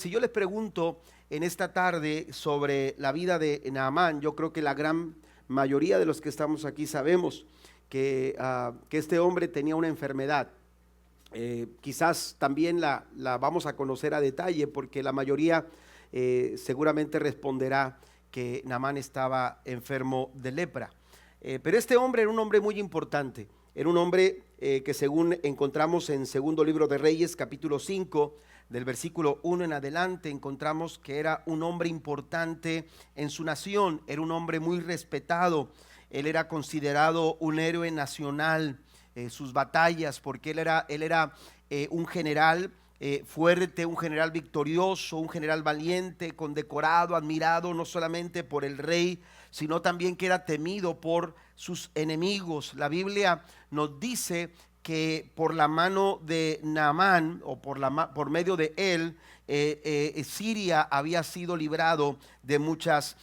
Si yo les pregunto en esta tarde sobre la vida de Naamán, yo creo que la gran mayoría de los que estamos aquí sabemos que este hombre tenía una enfermedad. Quizás también la vamos a conocer a detalle porque la mayoría seguramente responderá que Naamán estaba enfermo de lepra. Pero este hombre era un hombre muy importante. Era un hombre que, según encontramos en segundo libro de Reyes, capítulo 5, del versículo 1 en adelante, encontramos que era un hombre importante en su nación. Era un hombre muy respetado. Él era considerado un héroe nacional. Sus batallas, porque él era un general fuerte, un general victorioso, un general valiente, condecorado, admirado no solamente por el rey, sino también que era temido por sus enemigos. La Biblia nos dice que por la mano de Naamán, o por medio de él, Siria había sido librado de muchas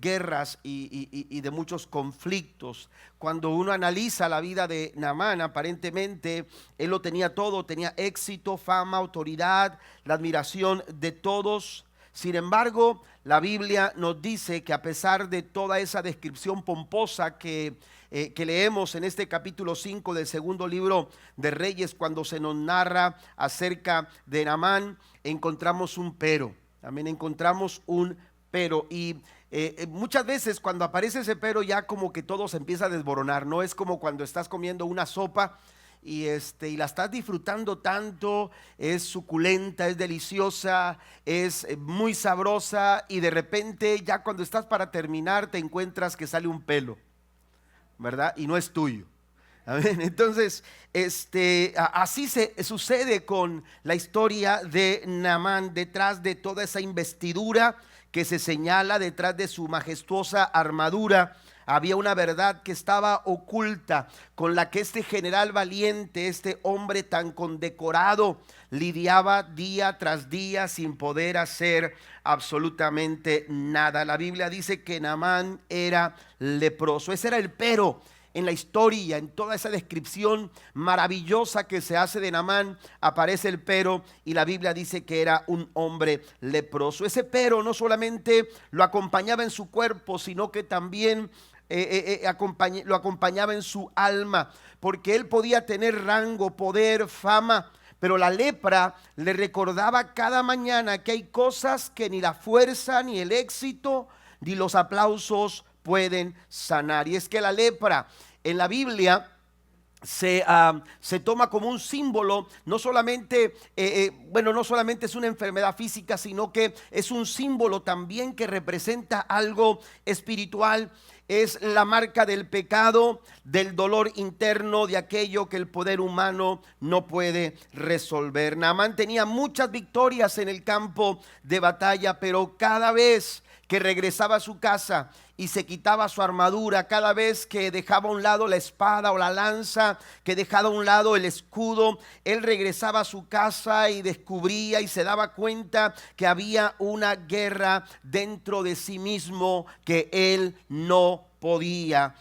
guerras y de muchos conflictos. Cuando uno analiza la vida de Naamán, aparentemente él lo tenía todo, tenía éxito, fama, autoridad, la admiración de todos. Sin embargo, la Biblia nos dice que a pesar de toda esa descripción pomposa que leemos en este capítulo 5 del segundo libro de Reyes, cuando se nos narra acerca de Naamán, encontramos un pero. También encontramos un pero. Y muchas veces cuando aparece ese pero, ya como que todo se empieza a desboronar. No es como cuando estás comiendo una sopa y la estás disfrutando tanto, es suculenta, es deliciosa, es muy sabrosa, y de repente ya cuando estás para terminar te encuentras que sale un pelo, ¿verdad? Y no es tuyo. Amén. Entonces, así se sucede con la historia de Naamán. Detrás de toda esa investidura que se señala, detrás de su majestuosa armadura, había una verdad que estaba oculta, con la que este general valiente, este hombre tan condecorado, lidiaba día tras día sin poder hacer absolutamente nada. La Biblia dice que Naamán era leproso. Ese era el pero en la historia. En toda esa descripción maravillosa que se hace de Naamán, aparece el pero, y la Biblia dice que era un hombre leproso. Ese pero no solamente lo acompañaba en su cuerpo, sino que también lo acompañaba en su alma, porque él podía tener rango, poder, fama, pero la lepra le recordaba cada mañana que hay cosas que ni la fuerza, ni el éxito, ni los aplausos pueden sanar. Y es que la lepra en la Biblia se toma como un símbolo. No solamente, no solamente es una enfermedad física, sino que es un símbolo también que representa algo espiritual. Es la marca del pecado, del dolor interno, de aquello que el poder humano no puede resolver. Naamán tenía muchas victorias en el campo de batalla, pero cada vez que regresaba a su casa y se quitaba su armadura, cada vez que dejaba a un lado la espada o la lanza, que dejaba a un lado el escudo, él regresaba a su casa y descubría y se daba cuenta que había una guerra dentro de sí mismo que él no podía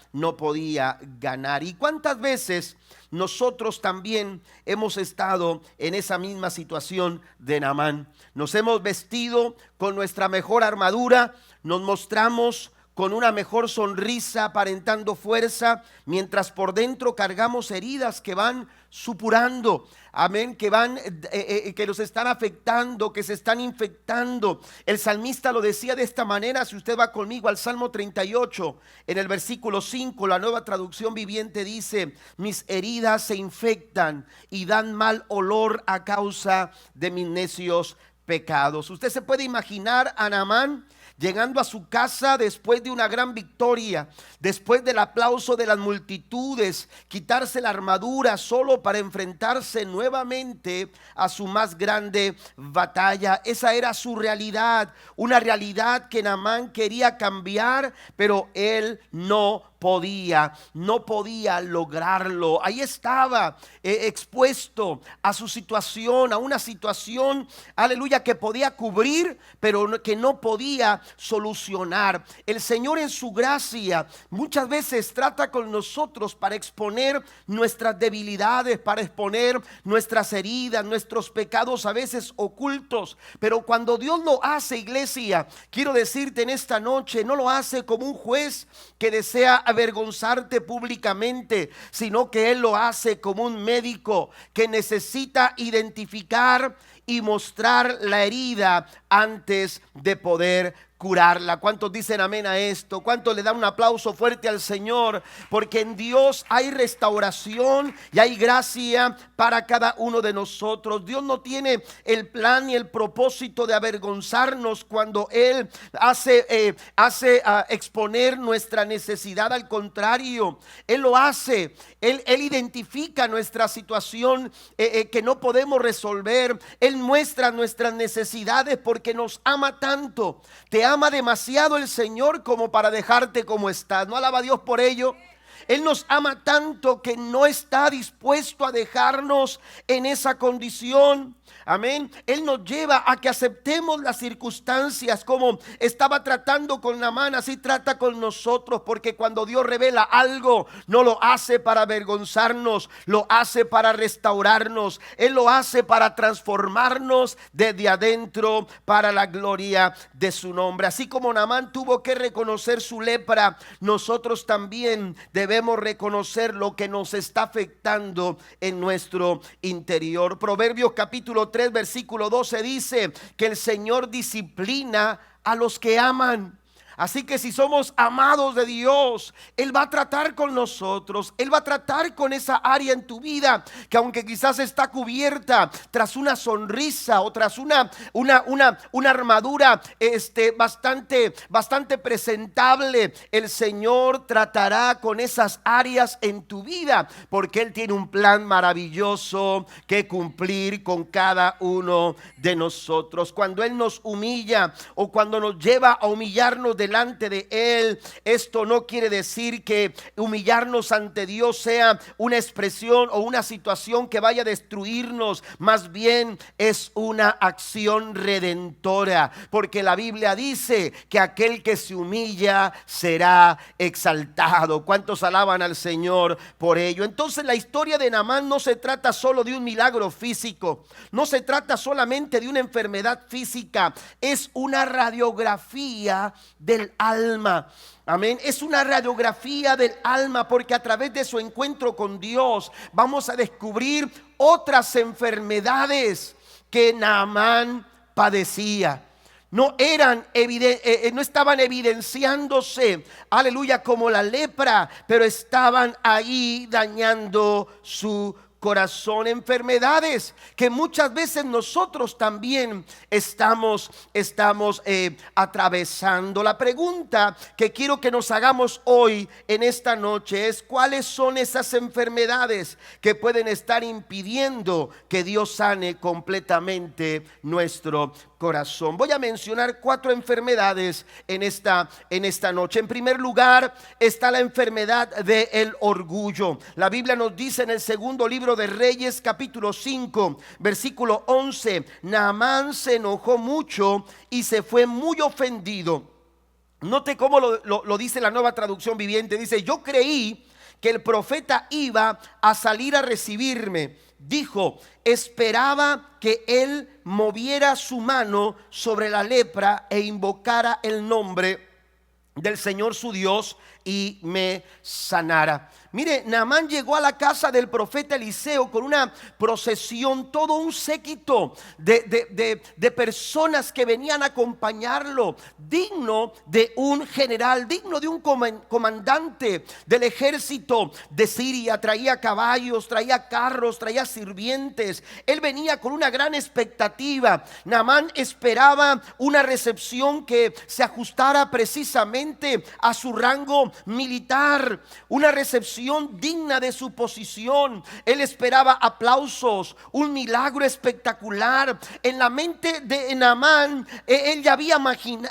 ganar. ¿Y cuántas veces nosotros también hemos estado en esa misma situación de Naamán? Nos hemos vestido con nuestra mejor armadura, nos mostramos con una mejor sonrisa, aparentando fuerza, mientras por dentro cargamos heridas que van supurando, amén, que nos están afectando, que se están infectando. El salmista lo decía de esta manera. Si usted va conmigo al Salmo 38, en el versículo 5, la Nueva Traducción Viviente dice: mis heridas se infectan y dan mal olor a causa de mis necios pecados. Usted se puede imaginar a Naamán llegando a su casa después de una gran victoria, después del aplauso de las multitudes, quitarse la armadura solo para enfrentarse nuevamente a su más grande batalla. Esa era su realidad, una realidad que Naamán quería cambiar, pero él no no podía lograrlo. Ahí estaba expuesto a su situación, a una situación, aleluya, que podía cubrir, pero que no podía solucionar. El Señor en su gracia muchas veces trata con nosotros para exponer nuestras debilidades, para exponer nuestras heridas, nuestros pecados a veces ocultos. Pero cuando Dios lo hace, iglesia, quiero decirte en esta noche, no lo hace como un juez que desea avergonzarte públicamente, sino que Él lo hace como un médico que necesita identificar y mostrar la herida antes de poder curarla. ¿Cuántos dicen amén a esto? ¿Cuántos le dan un aplauso fuerte al Señor? Porque en Dios hay restauración y hay gracia para cada uno de nosotros. Dios no tiene el plan ni el propósito de avergonzarnos cuando Él hace exponer nuestra necesidad. Al contrario, Él lo hace. Él identifica nuestra situación que no podemos resolver. Él muestra nuestras necesidades porque nos ama tanto. Te ama demasiado el Señor como para dejarte como estás. ¿No alaba a Dios por ello? Él nos ama tanto que no está dispuesto a dejarnos en esa condición. Amén. Él nos lleva a que aceptemos las circunstancias como estaba tratando con Naamán, así trata con nosotros, porque cuando Dios revela algo, no lo hace para avergonzarnos, lo hace para restaurarnos. Él lo hace para transformarnos desde adentro para la gloria de su nombre. Así como Naamán tuvo que reconocer su lepra, nosotros también debemos reconocer lo que nos está afectando en nuestro interior. Proverbios capítulo 3 versículo 12 dice que el Señor disciplina a los que aman. Así que si somos amados de Dios, Él va a tratar con nosotros. Él va a tratar con esa área en tu vida que aunque quizás está cubierta tras una sonrisa o tras una armadura bastante presentable, el Señor tratará con esas áreas en tu vida, porque Él tiene un plan maravilloso que cumplir con cada uno de nosotros. Cuando Él nos humilla o cuando nos lleva a humillarnos delante de Él, esto no quiere decir que humillarnos ante Dios sea una expresión o una situación que vaya a destruirnos. Más bien es una acción redentora, porque la Biblia dice que aquel que se humilla será exaltado. ¿Cuántos alaban al Señor por ello? Entonces la historia de Naamán no se trata solo de un milagro físico, no se trata solamente de una enfermedad física, es una radiografía del alma. Amén. Es una radiografía del alma, porque a través de su encuentro con Dios vamos a descubrir otras enfermedades que Naamán padecía. No estaban evidenciándose, aleluya, como la lepra, pero estaban ahí dañando su corazón. Enfermedades que muchas veces nosotros también estamos atravesando. La pregunta que quiero que nos hagamos hoy en esta noche es: ¿cuáles son esas enfermedades que pueden estar impidiendo que Dios sane completamente nuestro corazón? Voy a mencionar 4 enfermedades en esta noche. En primer lugar está la enfermedad del orgullo. La Biblia nos dice en el segundo libro de Reyes capítulo 5 versículo 11: Naamán se enojó mucho y se fue muy ofendido. Note cómo lo dice la Nueva Traducción Viviente. Dice: yo creí que el profeta iba a salir a recibirme. Dijo: esperaba que él moviera su mano sobre la lepra e invocara el nombre del Señor su Dios y me sanara. Mire, Naamán llegó a la casa del profeta Eliseo con una procesión, todo un séquito de personas que venían a acompañarlo, digno de un general, digno de un comandante del ejército de Siria. Traía caballos, traía carros, traía sirvientes. Él venía con una gran expectativa. Naamán esperaba una recepción que se ajustara precisamente a su rango rango militar, una recepción digna de su posición. Él esperaba aplausos, un milagro espectacular. En la mente de Naamán, él ya había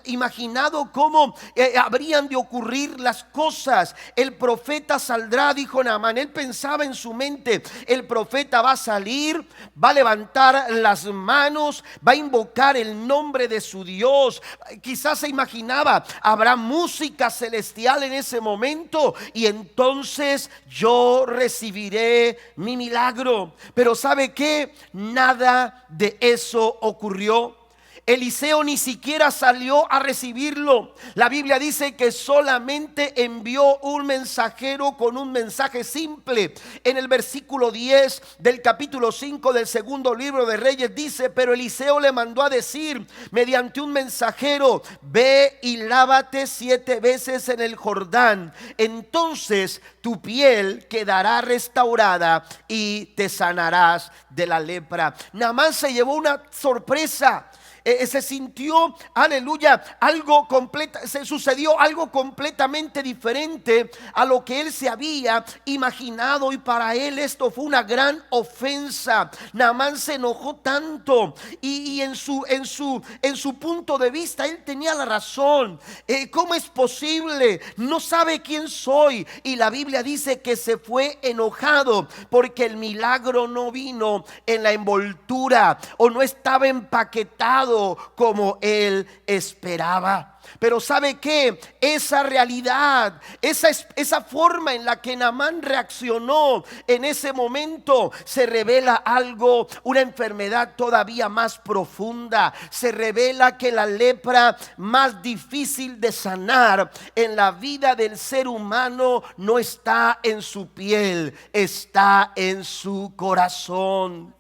imaginado cómo habrían de ocurrir las cosas. El profeta saldrá, dijo Naamán. Él pensaba en su mente: el profeta va a salir, va a levantar las manos, va a invocar el nombre de su Dios. Quizás se imaginaba: habrá música celestial en ese momento y entonces yo recibiré mi milagro. Pero ¿sabe qué? Nada de eso ocurrió. Eliseo ni siquiera salió a recibirlo. La Biblia dice que solamente envió un mensajero con un mensaje simple. En el versículo 10 del capítulo 5 del segundo libro de Reyes dice: pero Eliseo le mandó a decir mediante un mensajero: ve y lávate 7 veces en el Jordán, entonces tu piel quedará restaurada y te sanarás de la lepra. Naamán se llevó una sorpresa. Se sintió, aleluya, se sucedió algo completamente diferente a lo que él se había imaginado, y para él esto fue una gran ofensa. Naamán se enojó tanto y en su punto de vista él tenía la razón. ¿Cómo es posible? No sabe quién soy. Y la Biblia dice que se fue enojado porque el milagro no vino en la envoltura, o no estaba empaquetado como él esperaba. Pero ¿sabe qué? Esa realidad, esa forma en la que Naamán reaccionó en ese momento, se revela algo, una enfermedad todavía más profunda. Se revela que la lepra más difícil de sanar en la vida del ser humano no está en su piel, está en su corazón.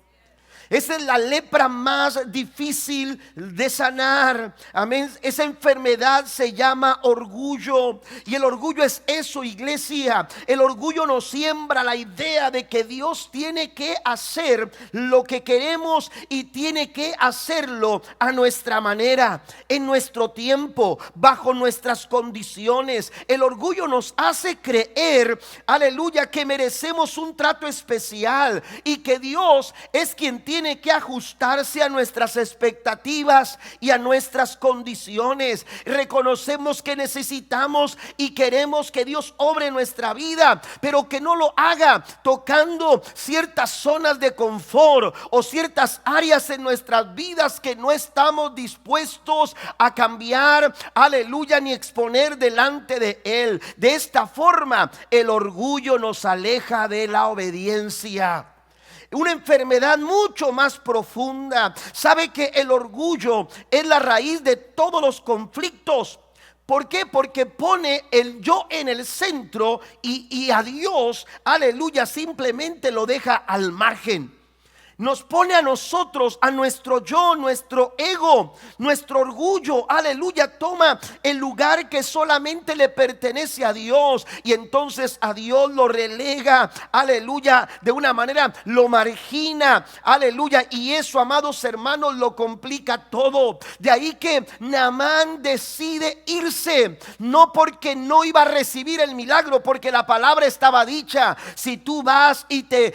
Esa es la lepra más difícil de sanar. Amén. Esa enfermedad se llama orgullo. Y el orgullo es eso, iglesia. El orgullo nos siembra la idea de que Dios tiene que hacer lo que queremos y tiene que hacerlo a nuestra manera, en nuestro tiempo, bajo nuestras condiciones. El orgullo nos hace creer, aleluya, que merecemos un trato especial y que Dios es quien tiene que ajustarse a nuestras expectativas y a nuestras condiciones. Reconocemos que necesitamos y queremos que Dios obre en nuestra vida, pero que no lo haga tocando ciertas zonas de confort o ciertas áreas en nuestras vidas que no estamos dispuestos a cambiar, aleluya, ni exponer delante de Él. De esta forma, el orgullo nos aleja de la obediencia. Una enfermedad mucho más profunda. Sabe que el orgullo es la raíz de todos los conflictos. ¿Por qué? Porque pone el yo en el centro y a Dios, aleluya, simplemente lo deja al margen. Nos pone a nosotros, a nuestro yo, nuestro ego, nuestro orgullo, aleluya, toma el lugar que solamente le pertenece a Dios, y entonces a Dios lo relega, aleluya, de una manera lo margina, aleluya, y eso, amados hermanos, lo complica todo. De ahí que Naamán decide irse, no porque no iba a recibir el milagro, porque la palabra estaba dicha: si tú vas y te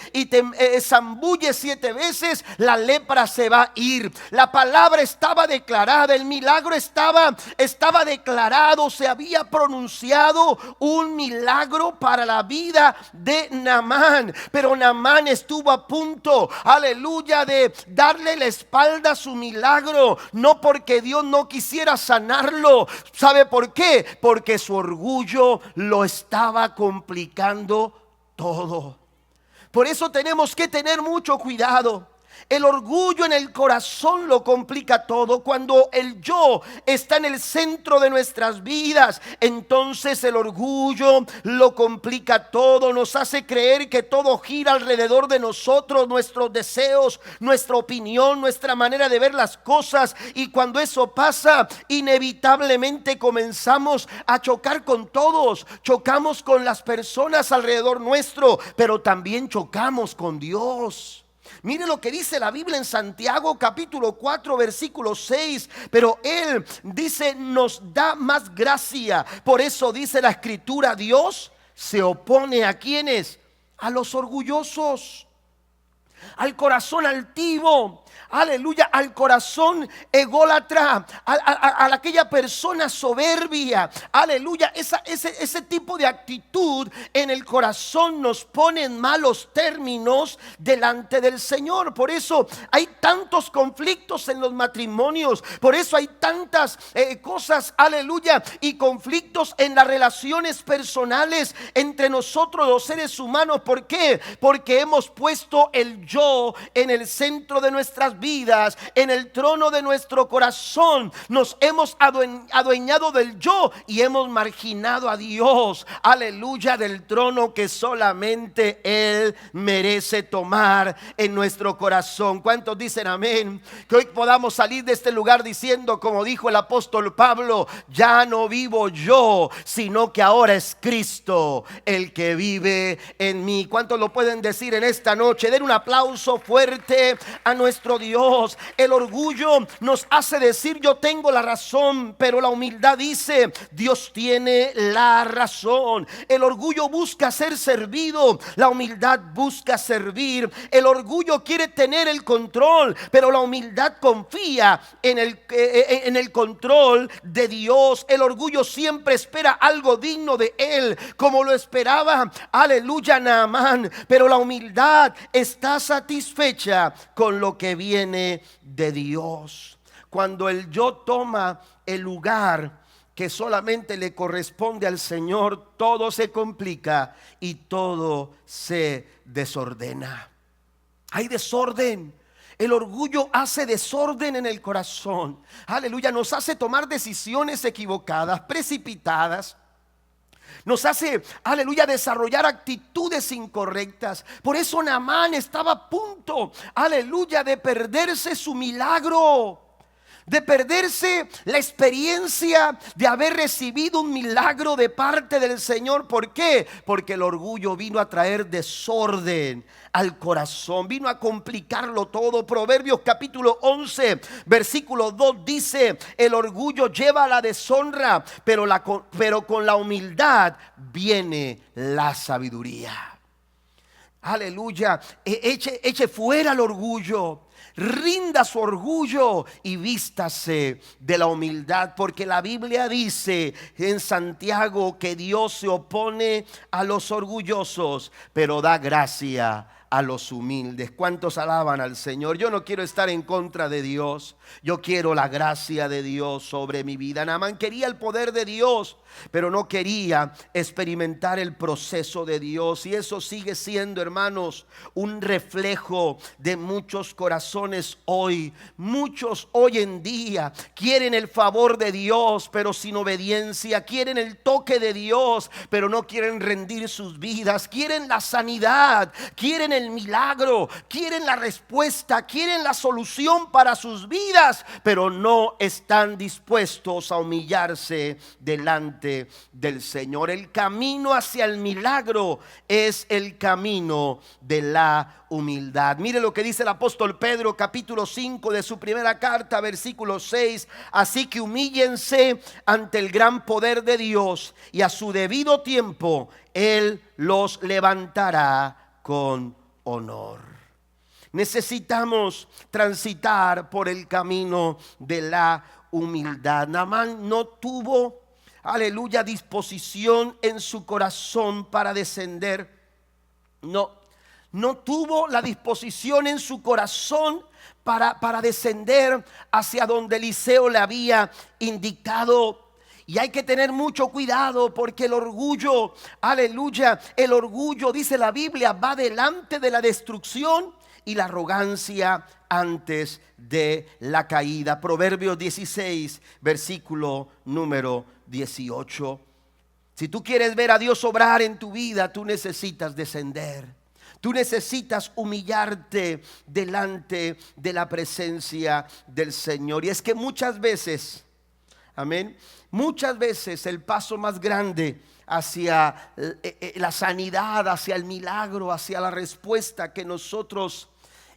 zambulles 7 veces, la lepra se va a ir. La palabra estaba declarada, el milagro estaba declarado, se había pronunciado un milagro para la vida de Naamán. Pero Naamán estuvo a punto, aleluya, de darle la espalda a su milagro, no porque Dios no quisiera sanarlo. ¿Sabe por qué? Porque su orgullo lo estaba complicando todo. Por eso tenemos que tener mucho cuidado. El orgullo en el corazón lo complica todo. Cuando el yo está en el centro de nuestras vidas, entonces el orgullo lo complica todo. Nos hace creer que todo gira alrededor de nosotros, nuestros deseos, nuestra opinión, nuestra manera de ver las cosas. Y cuando eso pasa, inevitablemente comenzamos a chocar con todos. Chocamos con las personas alrededor nuestro, pero también chocamos con Dios. Mire lo que dice la Biblia en Santiago capítulo 4 versículo 6. Pero Él dice, nos da más gracia. Por eso dice la Escritura, Dios se opone ¿a quiénes? A los orgullosos, al corazón altivo, aleluya, al corazón ególatra, a aquella persona soberbia, aleluya. Ese tipo de actitud en el corazón nos pone en malos términos delante del Señor. Por eso hay tantos conflictos en los matrimonios, por eso hay tantas cosas, aleluya, y conflictos en las relaciones personales entre nosotros los seres humanos. ¿Por qué? Porque hemos puesto el yo en el centro de nuestras vidas, en el trono de nuestro corazón. Nos hemos adueñado del yo y hemos marginado a Dios, aleluya, del trono que solamente Él merece tomar en nuestro corazón. ¿Cuántos dicen amén? Que hoy podamos salir de este lugar diciendo, como dijo el apóstol Pablo, ya no vivo yo, sino que ahora es Cristo el que vive en mí. ¿Cuántos lo pueden decir en esta noche? Den un aplauso fuerte a nuestro Dios. El orgullo nos hace decir yo tengo la razón, pero la humildad dice Dios tiene la razón. El orgullo busca ser servido, la humildad busca servir. El orgullo quiere tener el control, pero la humildad confía en el control de Dios. El orgullo siempre espera algo digno de Él, como lo esperaba, aleluya, Naamán. Pero la humildad está satisfecha con lo que viene de Dios. Cuando el yo toma el lugar que solamente le corresponde al Señor, todo se complica y todo se desordena. Hay desorden. El orgullo hace desorden en el corazón. Aleluya, nos hace tomar decisiones equivocadas, precipitadas. Nos hace, aleluya, desarrollar actitudes incorrectas. Por eso Naamán estaba a punto, aleluya, de perderse su milagro, de perderse la experiencia de haber recibido un milagro de parte del Señor. ¿Por qué? Porque el orgullo vino a traer desorden al corazón, vino a complicarlo todo. Proverbios capítulo 11 versículo 2 dice: el orgullo lleva a la deshonra, pero con la humildad viene la sabiduría. Aleluya, eche fuera el orgullo. Rinda su orgullo y vístase de la humildad, porque la Biblia dice en Santiago que Dios se opone a los orgullosos, pero da gracia a los humildes. ¿Cuántos alaban al Señor? Yo no quiero estar en contra de Dios, yo quiero la gracia de Dios sobre mi vida. Naamán quería el poder de Dios, pero no quería experimentar el proceso de Dios. Y eso sigue siendo, hermanos, un reflejo de muchos corazones hoy. Muchos hoy en día quieren el favor de Dios, pero sin obediencia. Quieren el toque de Dios, pero no quieren rendir sus vidas. Quieren la sanidad, quieren el milagro, quieren la respuesta, quieren la solución para sus vidas, pero no están dispuestos a humillarse delante del Señor. El camino hacia el milagro es el camino de la humildad. Mire lo que dice el apóstol Pedro, capítulo 5 de su primera carta, versículo 6. Así que humíllense ante el gran poder de Dios, y a su debido tiempo Él los levantará con honor. Necesitamos transitar por el camino de la humildad. Naamán no tuvo, aleluya, disposición en su corazón para descender. No tuvo la disposición en su corazón para descender hacia donde Eliseo le había indicado. Y hay que tener mucho cuidado, porque el orgullo, aleluya, el orgullo, dice la Biblia, va delante de la destrucción y la arrogancia antes de la caída. Proverbios 16, versículo número 18. Si tú quieres ver a Dios obrar en tu vida, tú necesitas descender. Tú necesitas humillarte delante de la presencia del Señor. Y es que muchas veces, amén, muchas veces el paso más grande hacia la sanidad, hacia el milagro, hacia la respuesta que nosotros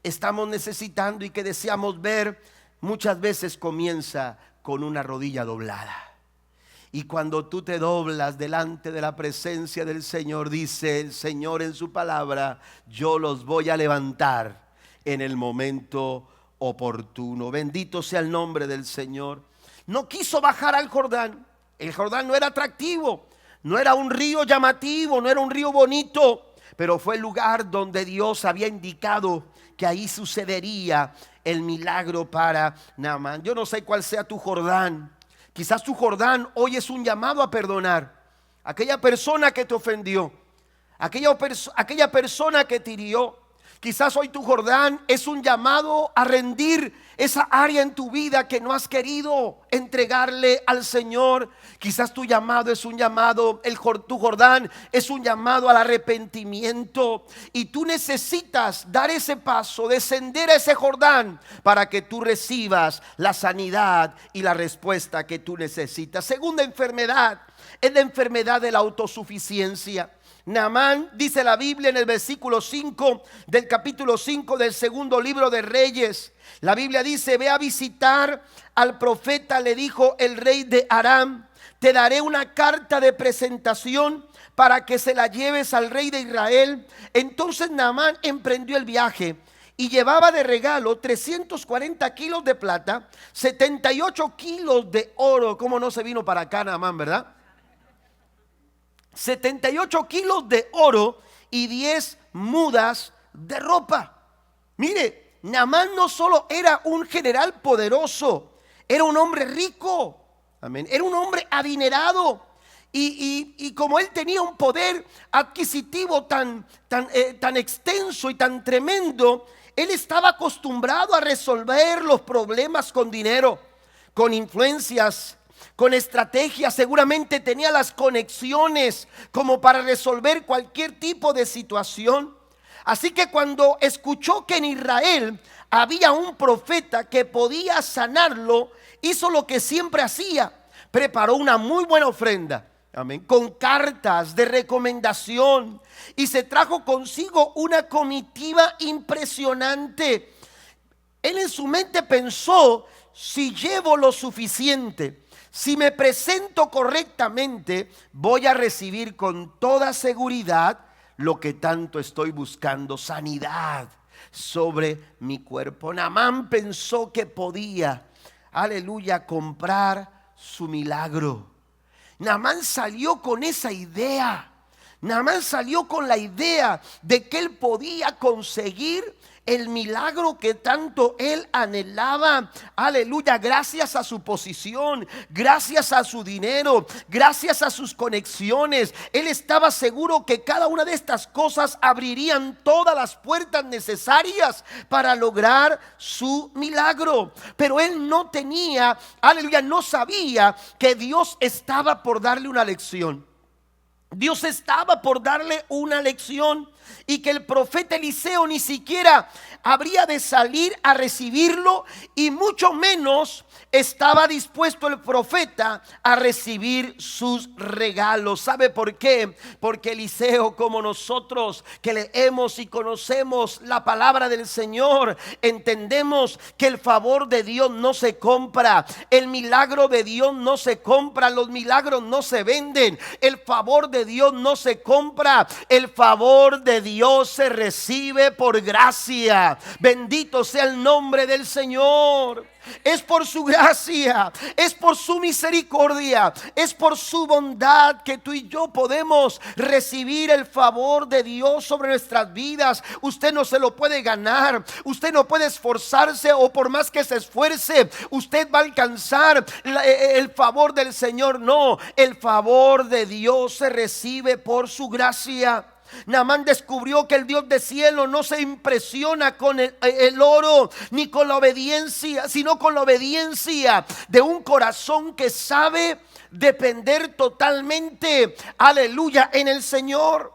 estamos necesitando y que deseamos ver, muchas veces comienza con una rodilla doblada. Y cuando tú te doblas delante de la presencia del Señor, dice el Señor en su palabra: yo los voy a levantar en el momento oportuno. Bendito sea el nombre del Señor. No quiso bajar al Jordán. El Jordán no era atractivo, no era un río llamativo, no era un río bonito, pero fue el lugar donde Dios había indicado que ahí sucedería el milagro para Naamán. Yo no sé cuál sea tu Jordán. Quizás tu Jordán hoy es un llamado a perdonar a aquella persona que te ofendió, aquella persona que te hirió. Quizás hoy tu Jordán es un llamado a rendir esa área en tu vida que no has querido entregarle al Señor. Quizás tu llamado es un llamado, tu Jordán es un llamado al arrepentimiento, y tú necesitas dar ese paso, descender a ese Jordán para que tú recibas la sanidad y la respuesta que tú necesitas. Segunda enfermedad es la enfermedad de la autosuficiencia. Naamán, dice la Biblia en el versículo 5 del capítulo 5 del segundo libro de Reyes, la Biblia dice: ve a visitar al profeta, le dijo el rey de Aram, te daré una carta de presentación para que se la lleves al rey de Israel. Entonces Naamán emprendió el viaje y llevaba de regalo 340 kilos de plata, 78 kilos de oro. ¿Cómo no se vino para acá Naamán, verdad? 78 kilos de oro y 10 mudas de ropa. Mire, Naamán no solo era un general poderoso, era un hombre rico. Amén. Era un hombre adinerado. Y como él tenía un poder adquisitivo tan extenso y tan tremendo, él estaba acostumbrado a resolver los problemas con dinero, con influencias, con estrategia. Seguramente tenía las conexiones como para resolver cualquier tipo de situación. Así que cuando escuchó que en Israel había un profeta que podía sanarlo, hizo lo que siempre hacía: preparó una muy buena ofrenda, amén, con cartas de recomendación, y se trajo consigo una comitiva impresionante. Él en su mente pensó: si llevo lo suficiente, si me presento correctamente, voy a recibir con toda seguridad lo que tanto estoy buscando: sanidad sobre mi cuerpo. Naamán pensó que podía, aleluya, comprar su milagro. Naamán salió con esa idea. Naamán salió con la idea de que él podía conseguir el milagro que tanto él anhelaba. Aleluya, gracias a su posición, gracias a su dinero, gracias a sus conexiones. Él estaba seguro que cada una de estas cosas abrirían todas las puertas necesarias para lograr su milagro. Pero él no tenía, aleluya, no sabía que Dios estaba por darle una lección. Dios estaba por darle una lección, y que el profeta Eliseo ni siquiera habría de salir a recibirlo, y mucho menos estaba dispuesto el profeta a recibir sus regalos. ¿Sabe por qué? Porque Eliseo, como nosotros que leemos y conocemos la palabra del Señor, entendemos que el favor de Dios no se compra, el milagro de Dios no se compra, los milagros no se venden, el favor de Dios no se compra, el favor de Dios se recibe por gracia. Bendito sea el nombre del Señor. Es por su gracia, es por su misericordia, es por su bondad que tú y yo podemos recibir el favor de Dios sobre nuestras vidas. Usted no se lo puede ganar, usted no puede esforzarse, o por más que se esfuerce, usted va a alcanzar el favor del Señor. No, el favor de Dios se recibe por su gracia. Naamán descubrió que el Dios del cielo no se impresiona con el oro ni con la obediencia, sino con la obediencia de un corazón que sabe depender totalmente, aleluya, en el Señor.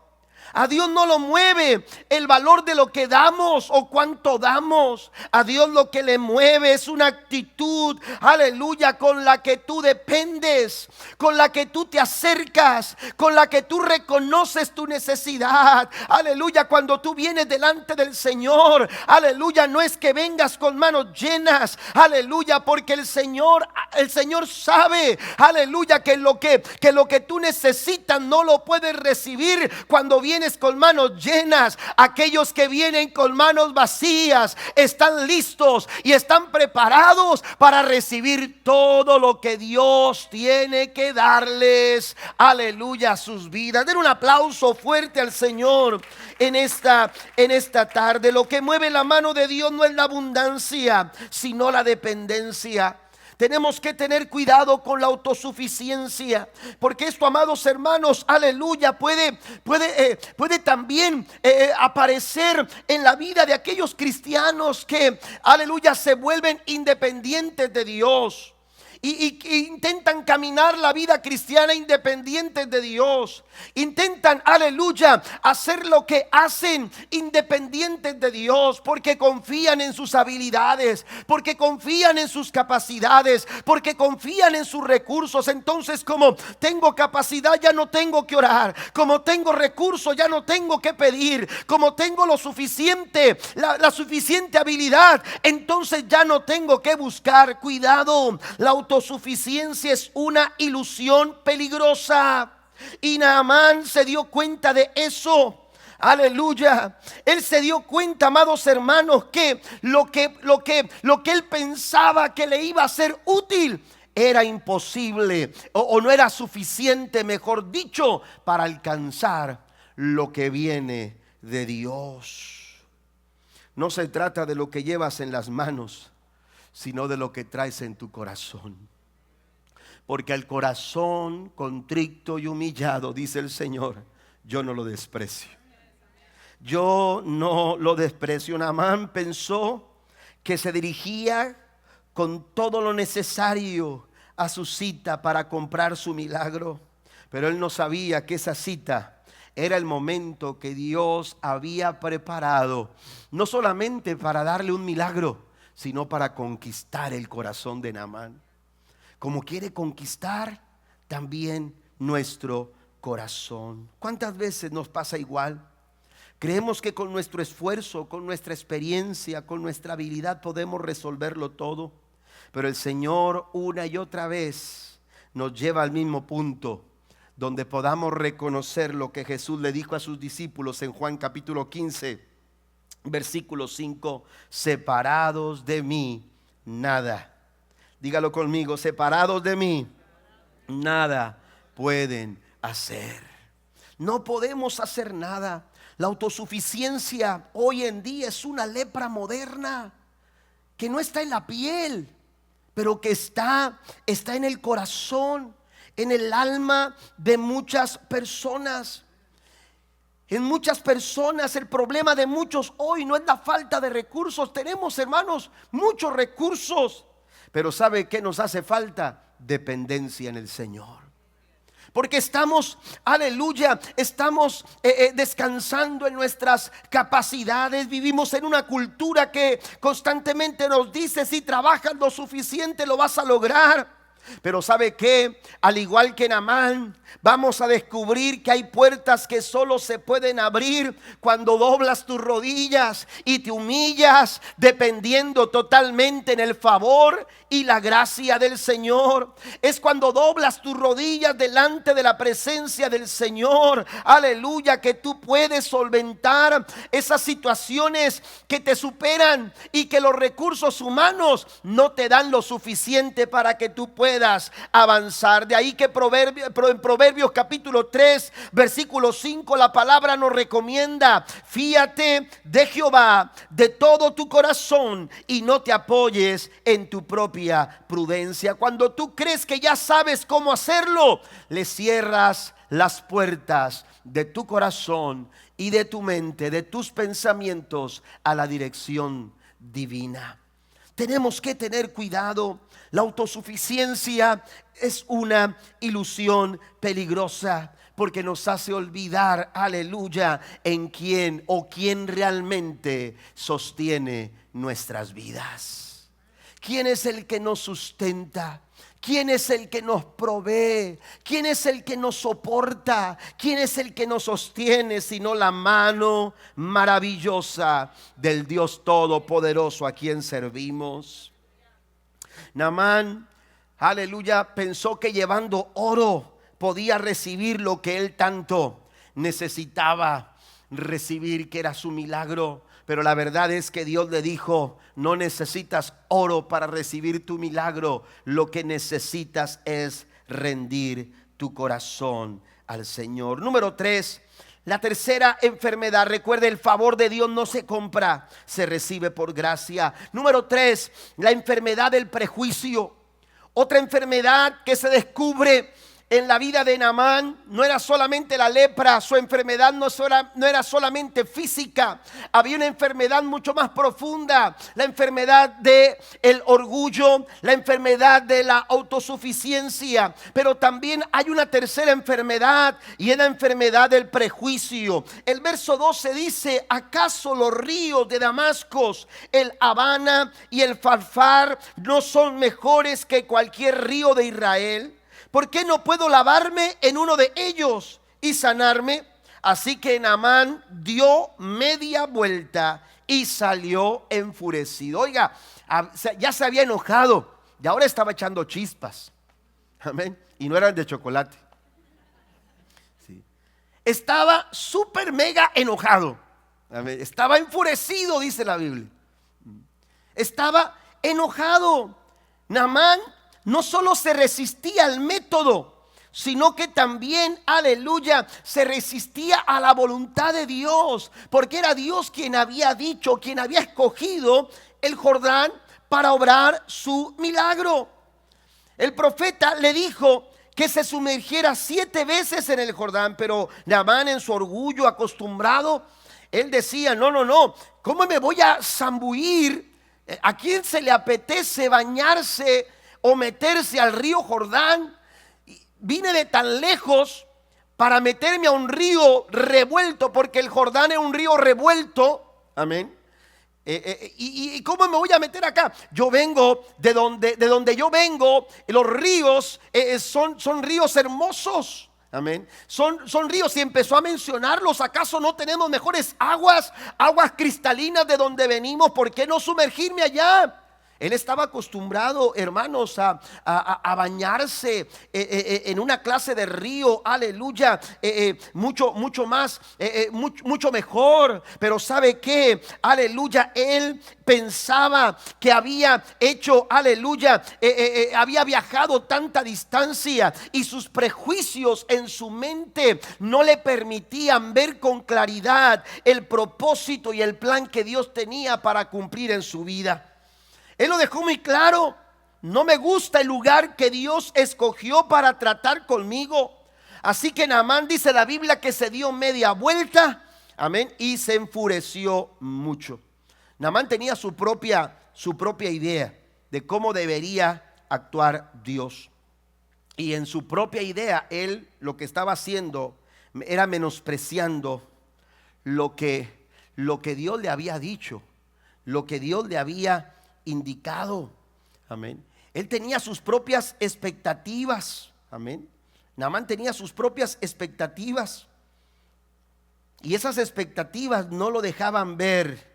A Dios no lo mueve el valor de lo que damos o cuánto damos. A Dios lo que le mueve es una actitud, aleluya, con la que tú dependes, con la que tú te acercas, con la que tú reconoces tu necesidad. Aleluya, cuando tú vienes delante del Señor, aleluya, no es que vengas con manos llenas, aleluya, porque el Señor sabe, aleluya, que lo que tú necesitas no lo puedes recibir cuando vienes con manos llenas. Aquellos que vienen con manos vacías están listos y están preparados para recibir todo lo que Dios tiene que darles, aleluya, a sus vidas. Den un aplauso fuerte al Señor en esta tarde. Lo que mueve la mano de Dios no es la abundancia, sino la dependencia. Tenemos que tener cuidado con la autosuficiencia, porque esto, amados hermanos, aleluya, puede también aparecer en la vida de aquellos cristianos que, aleluya, se vuelven independientes de Dios. Y intentan caminar la vida cristiana independientes de Dios. Intentan, aleluya, hacer lo que hacen independientes de Dios, porque confían en sus habilidades, porque confían en sus capacidades, porque confían en sus recursos. Entonces, como tengo capacidad, ya no tengo que orar. Como tengo recursos, ya no tengo que pedir. Como tengo lo suficiente, la suficiente habilidad, entonces ya no tengo que buscar. Cuidado, la autosuficiencia es una ilusión peligrosa. Y Naamán se dio cuenta de eso. Aleluya. Él se dio cuenta, amados hermanos, que lo que él pensaba que le iba a ser útil era imposible o no era suficiente, mejor dicho, para alcanzar lo que viene de Dios. No se trata de lo que llevas en las manos, sino de lo que traes en tu corazón. Porque al corazón contrito y humillado, dice el Señor, yo no lo desprecio. Yo no lo desprecio. Naamán pensó que se dirigía con todo lo necesario a su cita para comprar su milagro, pero él no sabía que esa cita era el momento que Dios había preparado, no solamente para darle un milagro, sino para conquistar el corazón de Naamán. Como quiere conquistar también nuestro corazón. ¿Cuántas veces nos pasa igual? Creemos que con nuestro esfuerzo, con nuestra experiencia, con nuestra habilidad podemos resolverlo todo. Pero el Señor una y otra vez nos lleva al mismo punto, donde podamos reconocer lo que Jesús le dijo a sus discípulos en Juan capítulo 15, versículo 5: separados de mí, nada. Dígalo conmigo: separados de mí, nada pueden hacer. No podemos hacer nada. La autosuficiencia hoy en día es una lepra moderna que no está en la piel, pero que está en el corazón, en el alma de muchas personas. En muchas personas, el problema de muchos hoy no es la falta de recursos. Tenemos, hermanos, muchos recursos, pero ¿sabe qué nos hace falta? Dependencia en el Señor. Porque estamos, aleluya, estamos descansando en nuestras capacidades. Vivimos en una cultura que constantemente nos dice: si trabajas lo suficiente lo vas a lograr. Pero ¿sabe qué? Al igual que Naamán, vamos a descubrir que hay puertas que solo se pueden abrir cuando doblas tus rodillas y te humillas, dependiendo totalmente en el favor y la gracia del Señor. Es cuando doblas tus rodillas delante de la presencia del Señor, aleluya, que tú puedes solventar esas situaciones que te superan y que los recursos humanos no te dan lo suficiente para que tú puedas avanzar. De ahí que en Proverbios capítulo 3 versículo 5 la palabra nos recomienda: fíate de Jehová de todo tu corazón y no te apoyes en tu propia prudencia. Cuando tú crees que ya sabes cómo hacerlo, le cierras las puertas de tu corazón y de tu mente, de tus pensamientos, a la dirección divina. Tenemos que tener cuidado. La autosuficiencia es una ilusión peligrosa. porque nos hace olvidar, aleluya, en quién o quién realmente sostiene nuestras vidas. ¿Quién es el que nos sustenta? ¿Quién es el que nos provee? ¿Quién es el que nos soporta? ¿Quién es el que nos sostiene sino la mano maravillosa del Dios Todopoderoso a quien servimos? Naamán, aleluya, pensó que llevando oro podía recibir lo que él tanto necesitaba recibir, que era su milagro. Pero la verdad es que Dios le dijo: no necesitas oro para recibir tu milagro. Lo que necesitas es rendir tu corazón al Señor. Número 3, la tercera enfermedad. Recuerde, el favor de Dios no se compra, se recibe por gracia. Número 3, la enfermedad del prejuicio. Otra enfermedad que se descubre en la vida de Naamán no era solamente la lepra. Su enfermedad no era solamente física. Había una enfermedad mucho más profunda, la enfermedad del orgullo, la enfermedad de la autosuficiencia. Pero también hay una tercera enfermedad, y es la enfermedad del prejuicio. El verso 12 dice: ¿acaso los ríos de Damasco, el Habana y el Farfar no son mejores que cualquier río de Israel? ¿Por qué no puedo lavarme en uno de ellos y sanarme? Así que Naamán dio media vuelta y salió enfurecido. Oiga, ya se había enojado y ahora estaba echando chispas. Amén. Y no eran de chocolate. Sí. Estaba súper mega enojado. Amén. Estaba enfurecido, dice la Biblia. Estaba enojado. Naamán no solo se resistía al método, sino que también, aleluya, se resistía a la voluntad de Dios, porque era Dios quien había dicho, quien había escogido el Jordán para obrar su milagro. El profeta le dijo que se sumergiera 7 veces en el Jordán, pero Naamán, en su orgullo acostumbrado, él decía: no, ¿cómo me voy a zambullir? ¿A quién se le apetece bañarse o meterse al río Jordán? Vine de tan lejos para meterme a un río revuelto, porque el Jordán es un río revuelto. Amén. ¿Y cómo me voy a meter acá? Yo vengo de donde yo vengo. Los ríos son ríos hermosos. Amén. Son ríos, y empezó a mencionarlos. ¿Acaso no tenemos mejores aguas cristalinas de donde venimos? ¿Por qué no sumergirme allá? Él estaba acostumbrado, hermanos, a bañarse en una clase de río, aleluya, mucho más, mucho mejor. Pero ¿sabe qué? Aleluya, él pensaba que había hecho, aleluya, había viajado tanta distancia, y sus prejuicios en su mente no le permitían ver con claridad el propósito y el plan que Dios tenía para cumplir en su vida. Él lo dejó muy claro: no me gusta el lugar que Dios escogió para tratar conmigo. Así que Naamán, dice la Biblia, que se dio media vuelta, amén, y se enfureció mucho. Naamán tenía su propia idea de cómo debería actuar Dios. Y en su propia idea, él lo que estaba haciendo era menospreciando lo que Dios le había dicho, lo que Dios le había indicado. Amén. Él tenía sus propias expectativas. Amén. Naamán tenía sus propias expectativas, y esas expectativas no lo dejaban ver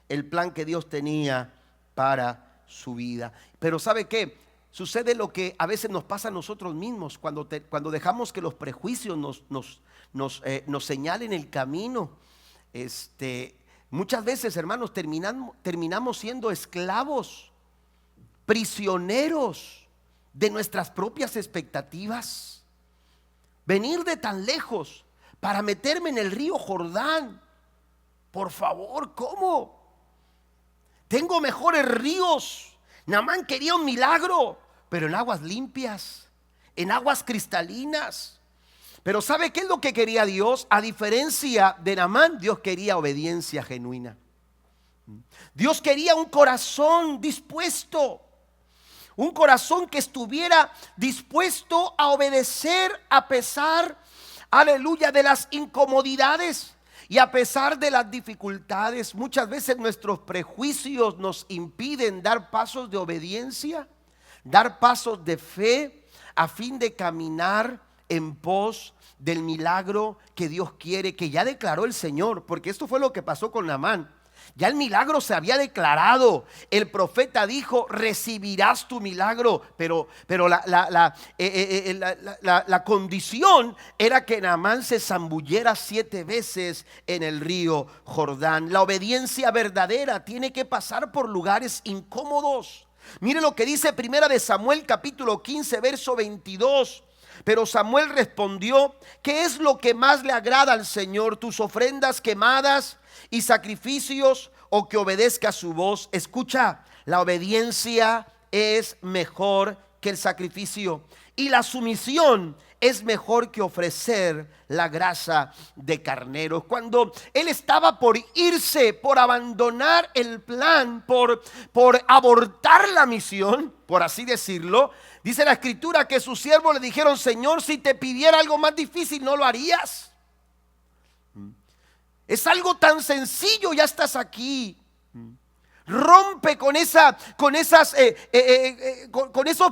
el plan que Dios tenía para su vida. Pero ¿sabe qué? Sucede lo que a veces nos pasa a nosotros mismos cuando dejamos que los prejuicios nos señalen el camino. Muchas veces, hermanos, terminamos siendo esclavos, prisioneros de nuestras propias expectativas. Venir de tan lejos para meterme en el río Jordán, por favor, ¿cómo? Tengo mejores ríos. Naamán quería un milagro, pero en aguas limpias, en aguas cristalinas. Pero ¿sabe qué es lo que quería Dios? A diferencia de Naamán, Dios quería obediencia genuina. Dios quería un corazón dispuesto, un corazón que estuviera dispuesto a obedecer a pesar aleluya, de las incomodidades. Y a pesar de las dificultades, muchas veces nuestros prejuicios nos impiden dar pasos de obediencia, dar pasos de fe, a fin de caminar en pos del milagro que Dios quiere, que ya declaró el Señor. Porque esto fue lo que pasó con Naamán. Ya el milagro se había declarado. El profeta dijo: recibirás tu milagro. Pero la condición era que Naamán se zambullera 7 veces en el río Jordán. La obediencia verdadera tiene que pasar por lugares incómodos. Mire lo que dice Primera de Samuel capítulo 15 verso 22. Pero Samuel respondió: ¿qué es lo que más le agrada al Señor? ¿Tus ofrendas quemadas y sacrificios, o que obedezca su voz? Escucha, la obediencia es mejor que el sacrificio, y la sumisión es mejor que ofrecer la grasa de carneros. Cuando él estaba por irse, por abandonar el plan, por abortar la misión, por así decirlo, dice la escritura que sus siervos le dijeron: Señor, si te pidiera algo más difícil, ¿no lo harías? Es algo tan sencillo, ya estás aquí. Rompe con esos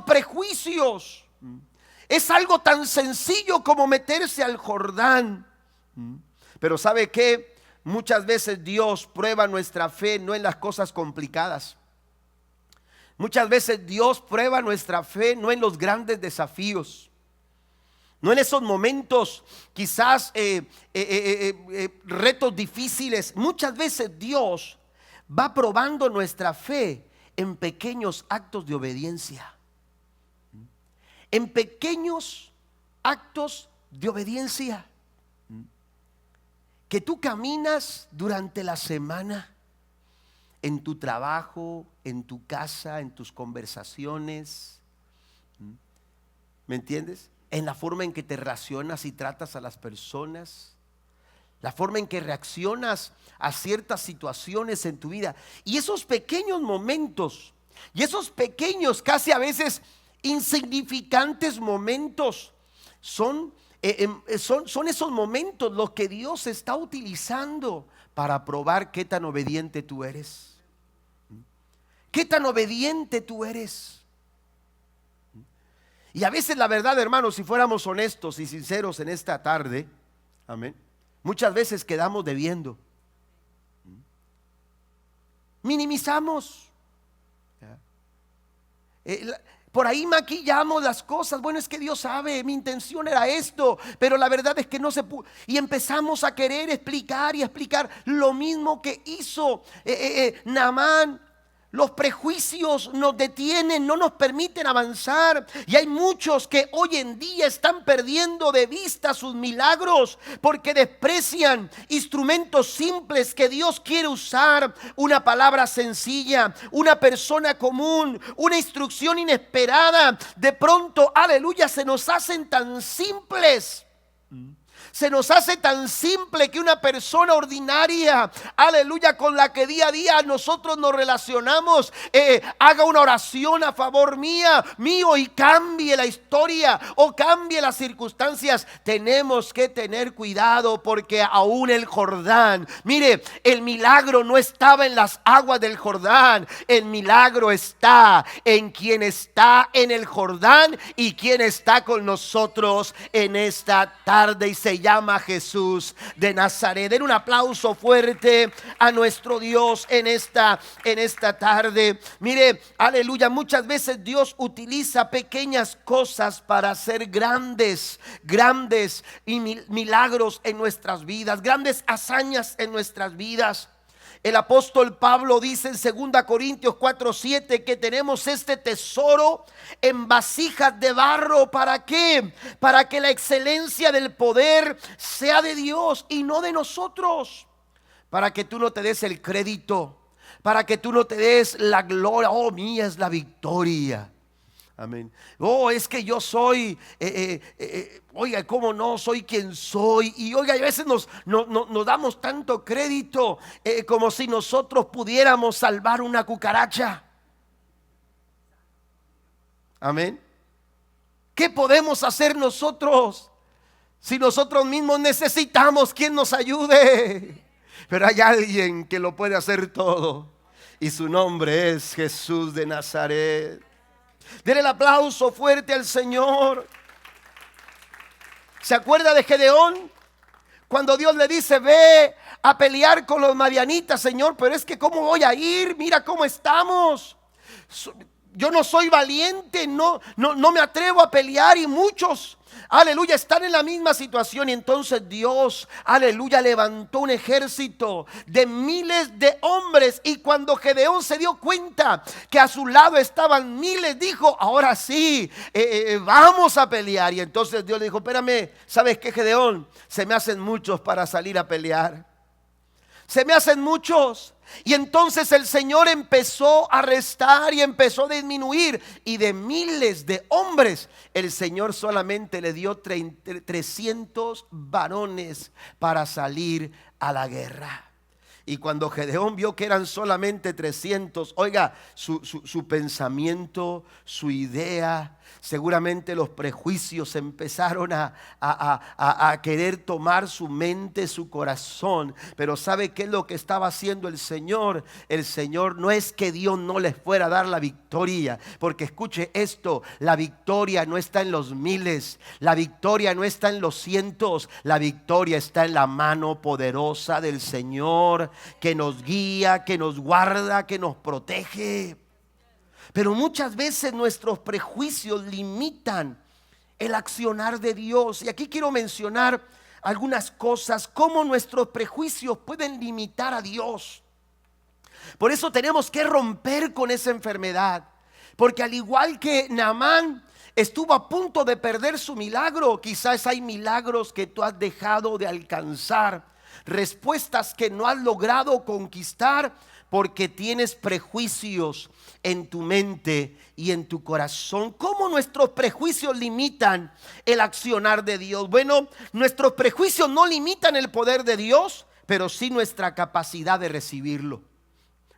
prejuicios. Es algo tan sencillo como meterse al Jordán. Pero ¿sabe qué? Muchas veces Dios prueba nuestra fe no en las cosas complicadas. Muchas veces Dios prueba nuestra fe no en los grandes desafíos, no en esos momentos quizás retos difíciles. Muchas veces Dios va probando nuestra fe en pequeños actos de obediencia. En pequeños actos de obediencia que tú caminas durante la semana, en tu trabajo, en tu casa, en tus conversaciones. ¿Me entiendes? En la forma en que te relacionas y tratas a las personas, la forma en que reaccionas a ciertas situaciones en tu vida. Y esos pequeños momentos, y esos pequeños, casi a veces insignificantes momentos, son esos momentos los que Dios está utilizando para probar qué tan obediente tú eres. Qué tan obediente tú eres. Y a veces, la verdad, hermanos, si fuéramos honestos y sinceros en esta tarde, amén, muchas veces quedamos debiendo. Minimizamos. Por ahí maquillamos las cosas. Bueno, es que Dios sabe, mi intención era esto, pero la verdad es que no se pudo. Y empezamos a querer explicar y explicar lo mismo que hizo Naamán. Los prejuicios nos detienen, no nos permiten avanzar. Y hay muchos que hoy en día están perdiendo de vista sus milagros porque desprecian instrumentos simples que Dios quiere usar. Una palabra sencilla, una persona común, una instrucción inesperada. De pronto, aleluya, se nos hacen tan simples. Se nos hace tan simple que una persona ordinaria, aleluya, con la que día a día nosotros nos relacionamos, haga una oración a favor mío y cambie la historia o cambie las circunstancias. Tenemos que tener cuidado porque aún el Jordán, mire, el milagro no estaba en las aguas del Jordán. El milagro está en quien está en el Jordán y quien está con nosotros en esta tarde, y se llama Jesús de Nazaret. Den un aplauso fuerte a nuestro Dios en esta tarde. Mire, aleluya, muchas veces Dios utiliza pequeñas cosas para hacer grandes y milagros en nuestras vidas, grandes hazañas en nuestras vidas. El apóstol Pablo dice en 2 Corintios 4:7 que tenemos este tesoro en vasijas de barro. ¿Para qué? Para que la excelencia del poder sea de Dios y no de nosotros. Para que tú no te des el crédito, para que tú no te des la gloria. Oh, mía es la victoria. Amén. Oh, es que yo soy, oiga, cómo no, soy quien soy. Y oiga, a veces nos damos tanto crédito como si nosotros pudiéramos salvar una cucaracha. Amén. ¿Qué podemos hacer nosotros? Si nosotros mismos necesitamos quien nos ayude, pero hay alguien que lo puede hacer todo, y su nombre es Jesús de Nazaret. Denle el aplauso fuerte al Señor. ¿Se acuerda de Gedeón? Cuando Dios le dice: ve a pelear con los madianitas, Señor, pero es que ¿cómo voy a ir? Mira cómo estamos. Yo no soy valiente, no me atrevo a pelear, y muchos, aleluya, están en la misma situación. Y entonces Dios, aleluya, levantó un ejército de miles de hombres. Y cuando Gedeón se dio cuenta que a su lado estaban miles, dijo: ahora sí, vamos a pelear. Y entonces Dios le dijo: espérame, ¿sabes qué, Gedeón? Se me hacen muchos para salir a pelear. Se me hacen muchos. Y entonces el Señor empezó a restar y empezó a disminuir. Y de miles de hombres, el Señor solamente le dio 300 varones para salir a la guerra. Y cuando Gedeón vio que eran solamente 300, oiga, su pensamiento, su idea, seguramente los prejuicios empezaron a querer tomar su mente, su corazón. Pero ¿sabe qué es lo que estaba haciendo el Señor? El Señor no es que Dios no les fuera a dar la victoria, porque escuche esto: la victoria no está en los miles, la victoria no está en los cientos, la victoria está en la mano poderosa del Señor, que nos guía, que nos guarda, que nos protege. Pero muchas veces nuestros prejuicios limitan el accionar de Dios. Y aquí quiero mencionar algunas cosas, cómo nuestros prejuicios pueden limitar a Dios. Por eso tenemos que romper con esa enfermedad, porque al igual que Naamán estuvo a punto de perder su milagro, quizás hay milagros que tú has dejado de alcanzar, respuestas que no has logrado conquistar, porque tienes prejuicios en tu mente y en tu corazón. ¿Cómo nuestros prejuicios limitan el accionar de Dios? Bueno, nuestros prejuicios no limitan el poder de Dios, pero sí nuestra capacidad de recibirlo.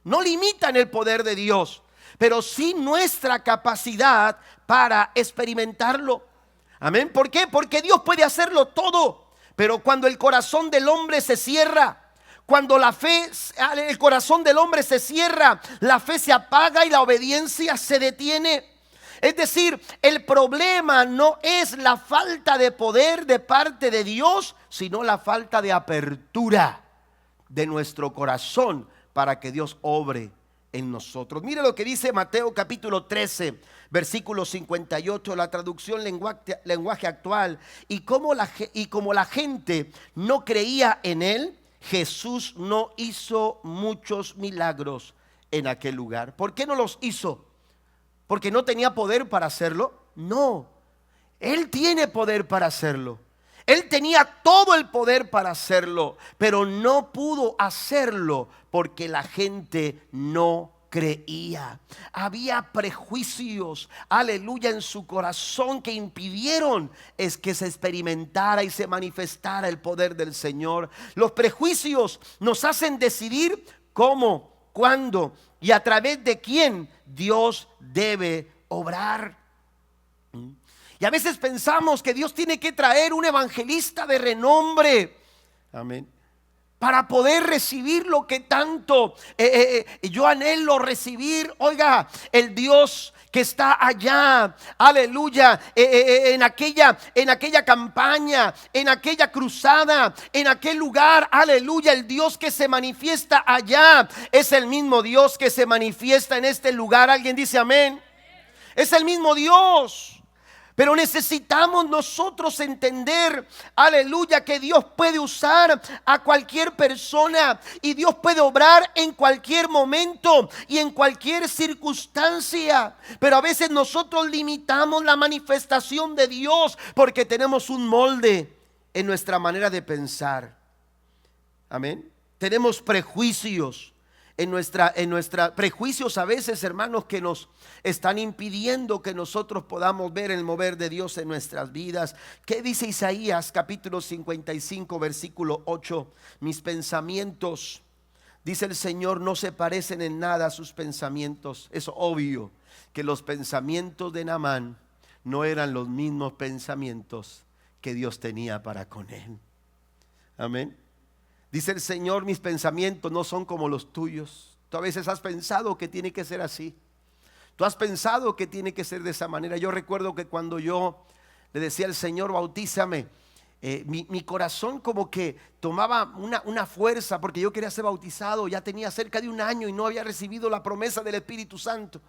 No limitan el poder de Dios, pero sí nuestra capacidad para experimentarlo. Amén. ¿Por qué? Porque Dios puede hacerlo todo, pero cuando el corazón del hombre se cierra, cuando la fe, el corazón del hombre se cierra, la fe se apaga y la obediencia se detiene. Es decir, el problema no es la falta de poder de parte de Dios, sino la falta de apertura de nuestro corazón para que Dios obre en nosotros. Mire lo que dice Mateo capítulo 13, versículo 58, la traducción lenguaje actual. Y como la gente no creía en él, Jesús no hizo muchos milagros en aquel lugar. ¿Por qué no los hizo? ¿Porque no tenía poder para hacerlo? No, Él tiene poder para hacerlo. Él tenía todo el poder para hacerlo, pero no pudo hacerlo porque la gente no creía. Había prejuicios, aleluya, en su corazón que impidieron es que se experimentara y se manifestara el poder del Señor. Los prejuicios nos hacen decidir cómo, cuándo y a través de quién Dios debe obrar. Y a veces pensamos que Dios tiene que traer un evangelista de renombre, amén, para poder recibir lo que tanto yo anhelo recibir. Oiga, el Dios que está allá, aleluya, en aquella campaña, en aquella cruzada, en aquel lugar, aleluya, el Dios que se manifiesta allá es el mismo Dios que se manifiesta en este lugar. ¿Alguien dice amén? Es el mismo Dios. Pero necesitamos nosotros entender, aleluya, que Dios puede usar a cualquier persona y Dios puede obrar en cualquier momento y en cualquier circunstancia. Pero a veces nosotros limitamos la manifestación de Dios porque tenemos un molde en nuestra manera de pensar. Amén. Tenemos prejuicios. En nuestra prejuicios a veces, hermanos, que nos están impidiendo que nosotros podamos ver el mover de Dios en nuestras vidas. ¿Qué dice Isaías capítulo 55 versículo 8? Mis pensamientos, dice el Señor, no se parecen en nada a sus pensamientos. Es obvio que los pensamientos de Naamán no eran los mismos pensamientos que Dios tenía para con él. Amén. Dice el Señor, mis pensamientos no son como los tuyos. Tú a veces has pensado que tiene que ser así. Tú has pensado que tiene que ser de esa manera. Yo recuerdo que cuando yo le decía al Señor, bautízame, mi corazón como que tomaba una fuerza, porque yo quería ser bautizado. Ya tenía cerca de un año y no había recibido la promesa del Espíritu Santo,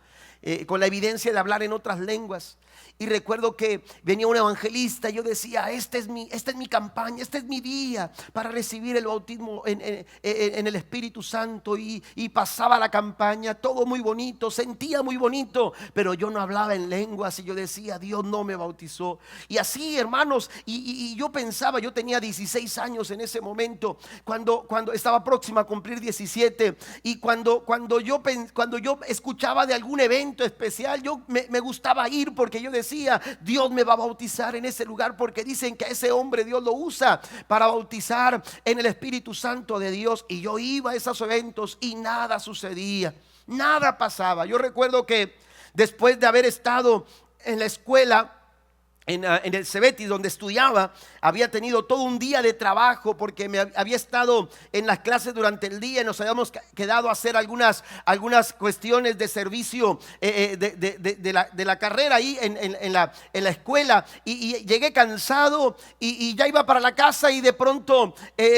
con la evidencia de hablar en otras lenguas. Y recuerdo que venía un evangelista y yo decía, esta es mi campaña, este es mi día para recibir el bautismo en el Espíritu Santo. Y pasaba la campaña, todo muy bonito, sentía muy bonito, pero yo no hablaba en lenguas y yo decía, Dios no me bautizó. Y así, hermanos, y yo pensaba, yo tenía 16 años en ese momento, cuando estaba próxima a cumplir 17, y cuando yo escuchaba de algún evento especial, yo me gustaba ir, porque yo decía, Dios me va a bautizar en ese lugar, porque dicen que a ese hombre Dios lo usa para bautizar en el Espíritu Santo de Dios. Y yo iba a esos eventos y nada sucedía, nada pasaba. Yo recuerdo que después de haber estado en la escuela, en el Cebetis donde estudiaba, había tenido todo un día de trabajo, porque me había estado en las clases durante el día y nos habíamos quedado a hacer algunas cuestiones de servicio de la carrera ahí en la escuela, y llegué cansado y ya iba para la casa, y de pronto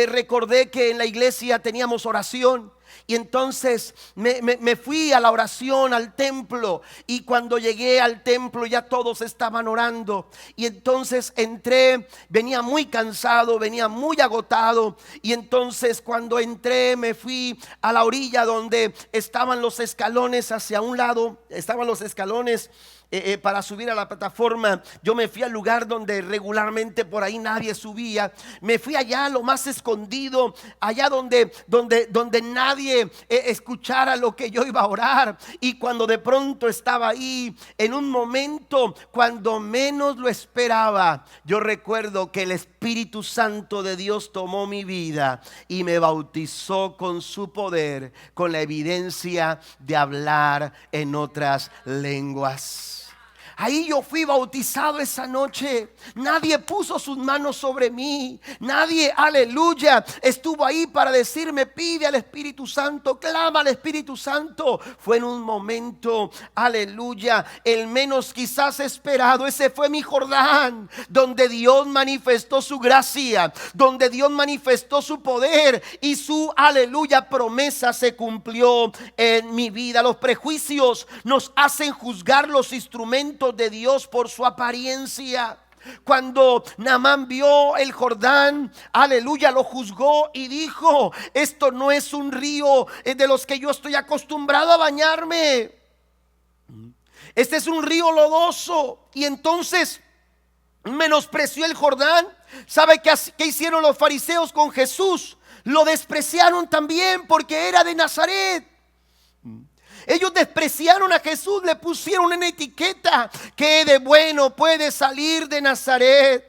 recordé que en la iglesia teníamos oración. Y entonces me fui a la oración, al templo, y cuando llegué al templo ya todos estaban orando. Y entonces entré, venía muy cansado, venía muy agotado, y entonces cuando entré me fui a la orilla donde estaban los escalones. Hacia un lado estaban los escalones para subir a la plataforma. Yo me fui al lugar donde regularmente por ahí nadie subía. Me fui allá, lo más escondido, allá donde nadie escuchara lo que yo iba a orar. Y cuando de pronto estaba ahí, en un momento cuando menos lo esperaba, yo recuerdo que el Espíritu Santo de Dios tomó mi vida y me bautizó con su poder, con la evidencia de hablar en otras lenguas. Ahí yo fui bautizado esa noche. Nadie puso sus manos sobre mí. Nadie, aleluya, estuvo ahí para decirme, pide al Espíritu Santo, clama al Espíritu Santo. Fue en un momento, aleluya, el menos quizás esperado. Ese fue mi Jordán, donde Dios manifestó su gracia, donde Dios manifestó su poder, y su, aleluya, promesa se cumplió en mi vida. Los prejuicios nos hacen juzgar los instrumentos de Dios por su apariencia. Cuando Naamán vio el Jordán, aleluya, lo juzgó y dijo, esto no es un río de los que yo estoy acostumbrado a bañarme. Este es un río lodoso. Y entonces menospreció el Jordán. ¿Sabe qué hicieron los fariseos con Jesús? Lo despreciaron también, porque era de Nazaret. Ellos despreciaron a Jesús, le pusieron una etiqueta. ¿Qué de bueno puede salir de Nazaret?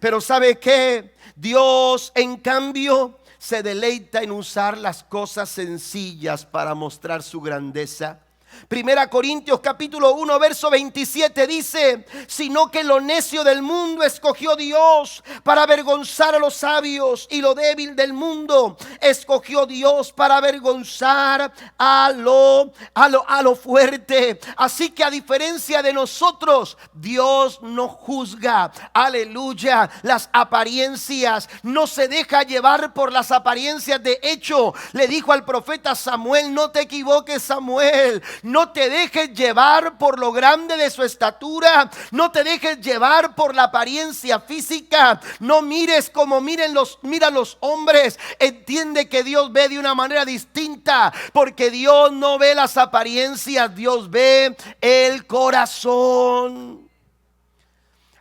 Pero ¿sabe qué? Dios, en cambio, se deleita en usar las cosas sencillas para mostrar su grandeza. Primera Corintios capítulo 1 verso 27 dice, sino que lo necio del mundo escogió Dios para avergonzar a los sabios, y lo débil del mundo escogió Dios para avergonzar a lo fuerte. Así que a diferencia de nosotros, Dios no juzga, aleluya, las apariencias, no se deja llevar por las apariencias. De hecho, le dijo al profeta Samuel, no te equivoques, Samuel, no te dejes llevar por lo grande de su estatura, no te dejes llevar por la apariencia física, no mires como miran los hombres. Entiende que Dios ve de una manera distinta, porque Dios no ve las apariencias, Dios ve el corazón.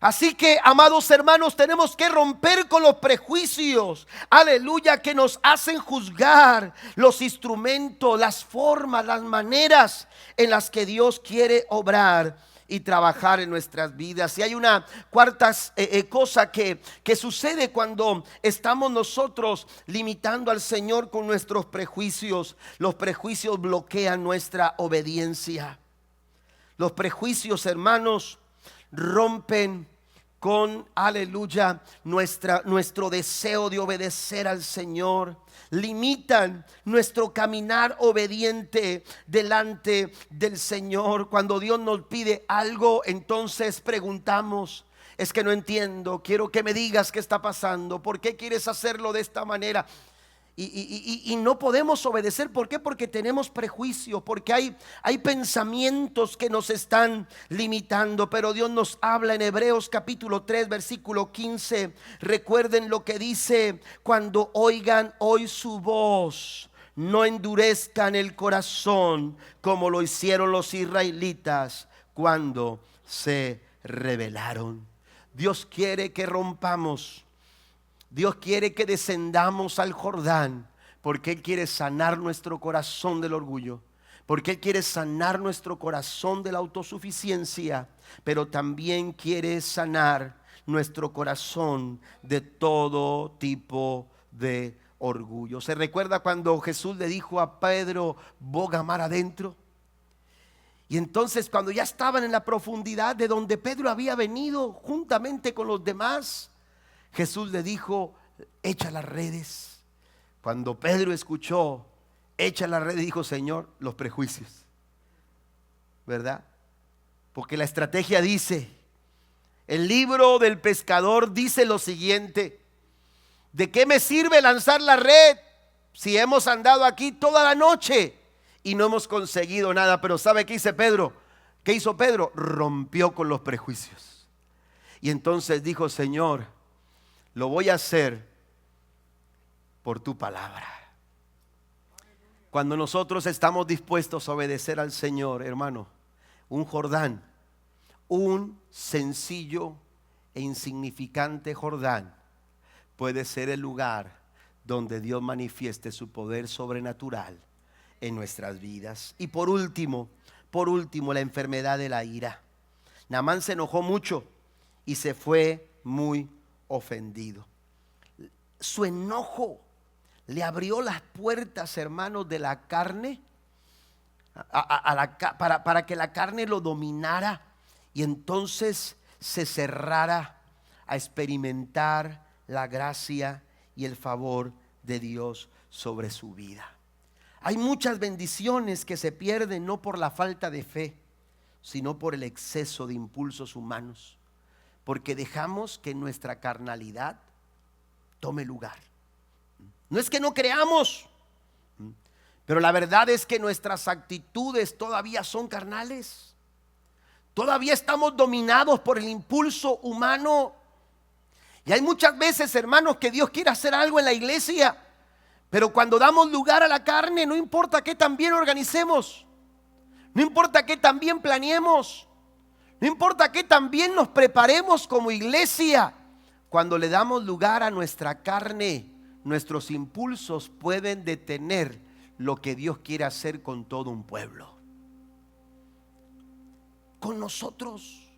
Así que, amados hermanos, tenemos que romper con los prejuicios, aleluya, que nos hacen juzgar los instrumentos, las formas, las maneras en las que Dios quiere obrar y trabajar en nuestras vidas. Y hay una cuarta cosa que sucede cuando estamos nosotros limitando al Señor con nuestros prejuicios. Los prejuicios bloquean nuestra obediencia. Los prejuicios, hermanos, rompen con, aleluya, nuestro deseo de obedecer al Señor. Limitan nuestro caminar obediente delante del Señor. Cuando Dios nos pide algo, entonces preguntamos: es que no entiendo, quiero que me digas qué está pasando, ¿por qué quieres hacerlo de esta manera? Y no podemos obedecer. ¿Por qué? Porque tenemos prejuicio, porque hay pensamientos que nos están limitando. Pero Dios nos habla en Hebreos capítulo 3 versículo 15. Recuerden lo que dice: cuando oigan hoy su voz, no endurezcan el corazón como lo hicieron los israelitas cuando se rebelaron. Dios quiere que rompamos. Dios quiere que descendamos al Jordán, porque Él quiere sanar nuestro corazón del orgullo, porque Él quiere sanar nuestro corazón de la autosuficiencia, pero también quiere sanar nuestro corazón de todo tipo de orgullo. ¿Se recuerda cuando Jesús le dijo a Pedro: boga mar adentro? Y entonces, cuando ya estaban en la profundidad de donde Pedro había venido juntamente con los demás, Jesús le dijo: echa las redes. Cuando Pedro escuchó echa las redes, dijo: Señor, los prejuicios, ¿verdad? Porque la estrategia dice, el libro del pescador dice lo siguiente: ¿de qué me sirve lanzar la red si hemos andado aquí toda la noche y no hemos conseguido nada? Pero ¿sabe qué hizo Pedro? ¿Qué hizo Pedro? Rompió con los prejuicios. Y entonces dijo: Señor, lo voy a hacer por tu palabra. Cuando nosotros estamos dispuestos a obedecer al Señor, hermano, un Jordán, un sencillo e insignificante Jordán, puede ser el lugar donde Dios manifieste su poder sobrenatural en nuestras vidas. Y por último, la enfermedad de la ira. Naamán se enojó mucho y se fue muy ofendido. Su enojo le abrió las puertas, hermanos, de la carne para que la carne lo dominara, y entonces se cerrara a experimentar la gracia y el favor de Dios sobre su vida. Hay muchas bendiciones que se pierden no por la falta de fe, sino por el exceso de impulsos humanos, porque dejamos que nuestra carnalidad tome lugar. No es que no creamos, pero la verdad es que nuestras actitudes todavía son carnales. Todavía estamos dominados por el impulso humano. Y hay muchas veces, hermanos, que Dios quiere hacer algo en la iglesia, pero cuando damos lugar a la carne, no importa qué tan bien organicemos, no importa qué tan bien planeemos, no importa qué tan bien nos preparemos como iglesia, cuando le damos lugar a nuestra carne, nuestros impulsos pueden detener lo que Dios quiere hacer con todo un pueblo. Con nosotros,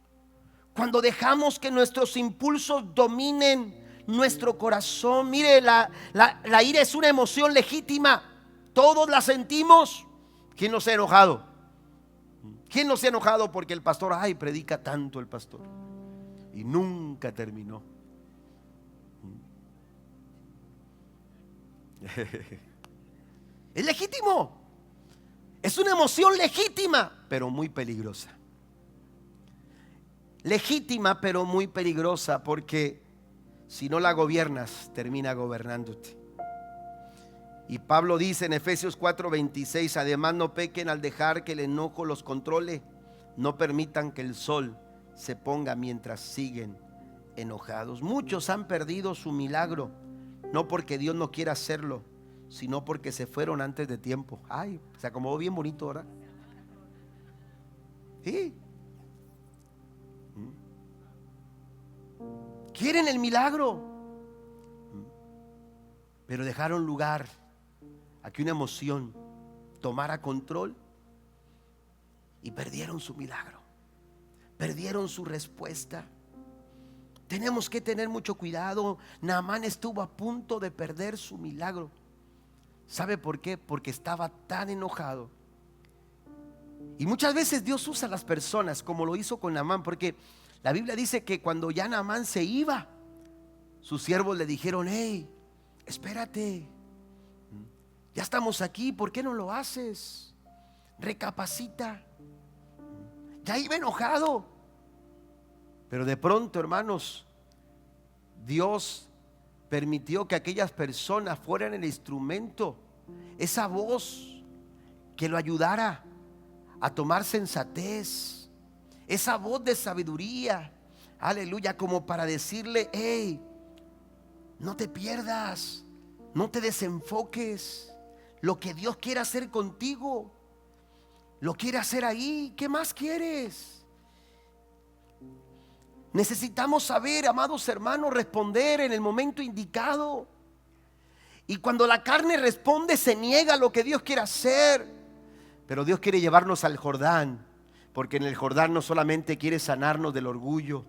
cuando dejamos que nuestros impulsos dominen nuestro corazón. Mire, la ira es una emoción legítima, todos la sentimos. ¿Quién no se ha enojado? ¿Quién no se ha enojado porque el pastor, predica tanto el pastor y nunca terminó? Es legítimo, es una emoción legítima, pero muy peligrosa. Legítima, pero muy peligrosa, porque si no la gobiernas, termina gobernándote. Y Pablo dice en Efesios 4:26: además no pequen al dejar que el enojo los controle, no permitan que el sol se ponga mientras siguen enojados. Muchos han perdido su milagro, no porque Dios no quiera hacerlo, sino porque se fueron antes de tiempo. Se acomodó bien bonito ahora. Sí. Quieren el milagro, pero dejaron lugar a que una emoción tomara control y perdieron su milagro, perdieron su respuesta. Tenemos que tener mucho cuidado. Naamán estuvo a punto de perder su milagro. ¿Sabe por qué? Porque estaba tan enojado. Y muchas veces Dios usa a las personas como lo hizo con Naamán, porque La Biblia dice que cuando ya Naamán se iba, sus siervos le dijeron: hey, espérate, ya estamos aquí, ¿por qué no lo haces? Recapacita. Ya iba enojado. Pero de pronto, hermanos, Dios permitió que aquellas personas fueran el instrumento, esa voz que lo ayudara a tomar sensatez, esa voz de sabiduría, aleluya, como para decirle: hey, no te pierdas, no te desenfoques. Lo que Dios quiere hacer contigo, lo quiere hacer ahí. ¿Qué más quieres? Necesitamos saber, amados hermanos, responder en el momento indicado. Y cuando la carne responde, se niega a lo que Dios quiere hacer. Pero Dios quiere llevarnos al Jordán, porque en el Jordán no solamente quiere sanarnos del orgullo,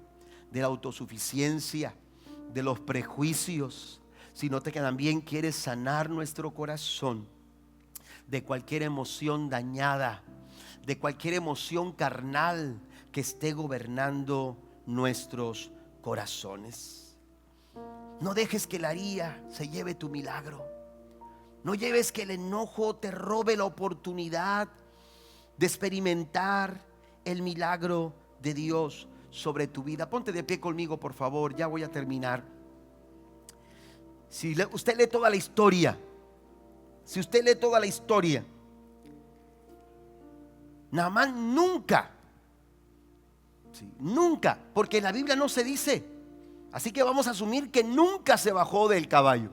de la autosuficiencia, de los prejuicios, sino que también quiere sanar nuestro corazón de cualquier emoción dañada, de cualquier emoción carnal que esté gobernando nuestros corazones. No dejes que la ira se lleve tu milagro. No lleves que el enojo te robe la oportunidad de experimentar el milagro de Dios sobre tu vida. Ponte de pie conmigo, por favor, ya voy a terminar. Si usted lee toda la historia, Naamán nunca, porque en la Biblia no se dice, así que vamos a asumir que nunca se bajó del caballo.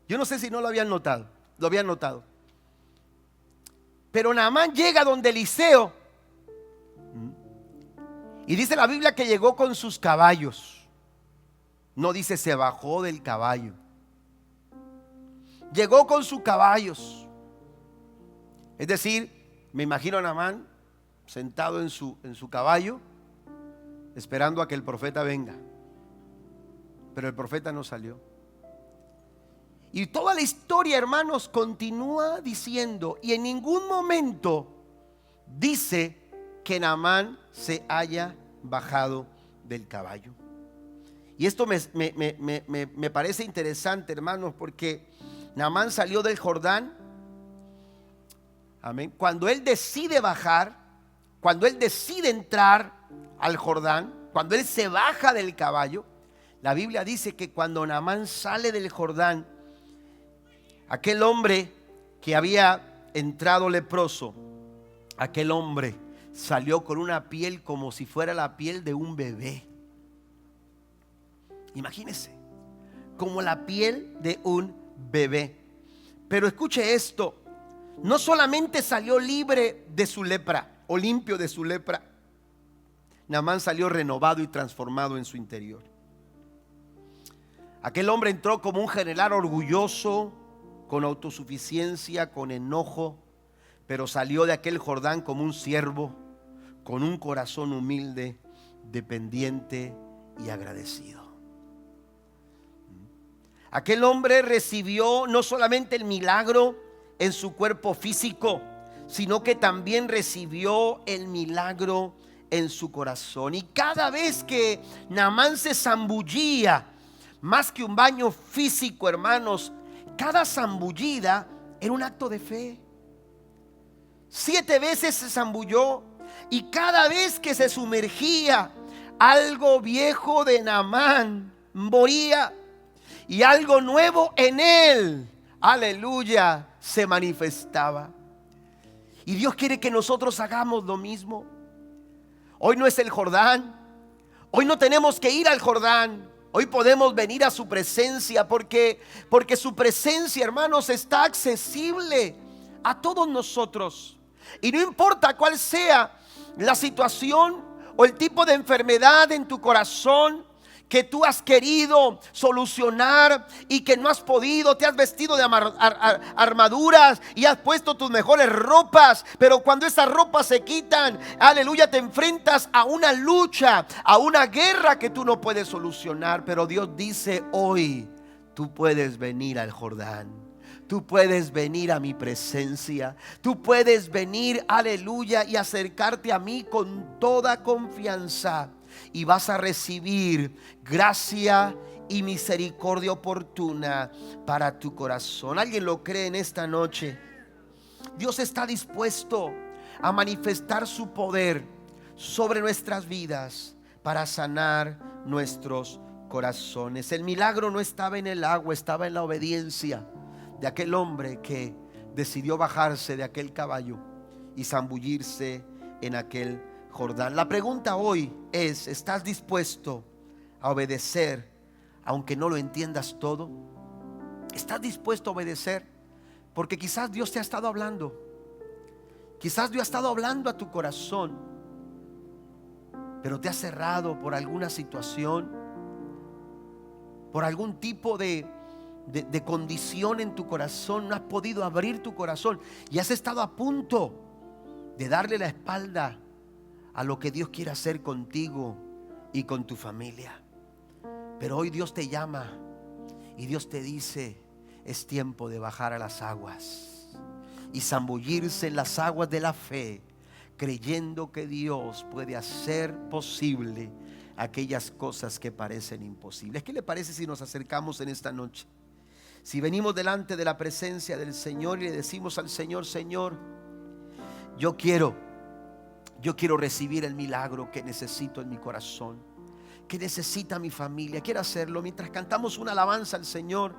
Yo no sé si no lo habían notado, pero Naamán llega donde Eliseo, y dice la Biblia que llegó con sus caballos. No dice se bajó del caballo. Llegó con sus caballos. Es decir, me imagino a Naamán sentado en su caballo, esperando a que el profeta venga. Pero el profeta no salió. Y toda la historia, hermanos, continúa diciendo, y en ningún momento dice que Naamán se haya bajado del caballo. Y esto me parece interesante, hermanos, porque Naamán salió del Jordán. Amén. Cuando él decide bajar, cuando él decide entrar al Jordán, cuando él se baja del caballo, la Biblia dice que cuando Naamán sale del Jordán, aquel hombre que había entrado leproso, aquel hombre salió con una piel como si fuera la piel de un bebé. Imagínese, como la piel de un bebé. Pero escuche esto, no solamente salió libre de su lepra o limpio de su lepra, Naamán salió renovado y transformado en su interior. Aquel hombre entró como un general orgulloso, con autosuficiencia, con enojo, pero salió de aquel Jordán como un siervo, con un corazón humilde, dependiente y agradecido. Aquel hombre recibió no solamente el milagro en su cuerpo físico, sino que también recibió el milagro en su corazón. Y cada vez que Naamán se zambullía, más que un baño físico, hermanos, cada zambullida era un acto de fe. 7 veces se zambulló, y cada vez que se sumergía, algo viejo de Naamán moría y algo nuevo en él, aleluya, se manifestaba. Y Dios quiere que nosotros hagamos lo mismo. Hoy no es el Jordán, hoy no tenemos que ir al Jordán. Hoy podemos venir a su presencia porque su presencia, hermanos, está accesible a todos nosotros. Y no importa cuál sea la situación o el tipo de enfermedad en tu corazón que tú has querido solucionar y que no has podido, te has vestido de armaduras y has puesto tus mejores ropas, pero cuando esas ropas se quitan, aleluya, te enfrentas a una lucha, a una guerra que tú no puedes solucionar. Pero Dios dice: hoy tú puedes venir al Jordán, Tú puedes venir a mi presencia. Tú puedes venir, aleluya, y acercarte a mí con toda confianza. Y vas a recibir gracia y misericordia oportuna para tu corazón. ¿Alguien lo cree en esta noche? Dios está dispuesto a manifestar su poder sobre nuestras vidas para sanar nuestros corazones. El milagro no estaba en el agua, estaba en la obediencia de aquel hombre que decidió bajarse de aquel caballo y zambullirse en aquel Jordán. La pregunta hoy es: ¿estás dispuesto a obedecer aunque no lo entiendas todo? ¿Estás dispuesto a obedecer? Porque quizás Dios te ha estado hablando. Quizás Dios ha estado hablando a tu corazón, pero te has cerrado por alguna situación, por algún tipo de condición en tu corazón. No has podido abrir tu corazón y has estado a punto de darle la espalda a lo que Dios quiere hacer contigo y con tu familia. Pero hoy Dios te llama y Dios te dice: es tiempo de bajar a las aguas y zambullirse en las aguas de la fe, creyendo que Dios puede hacer posible aquellas cosas que parecen imposibles. ¿Qué le parece si nos acercamos en esta noche? Si venimos delante de la presencia del Señor y le decimos al Señor: Señor, yo quiero recibir el milagro que necesito en mi corazón, que necesita mi familia. Quiero hacerlo mientras cantamos una alabanza al Señor.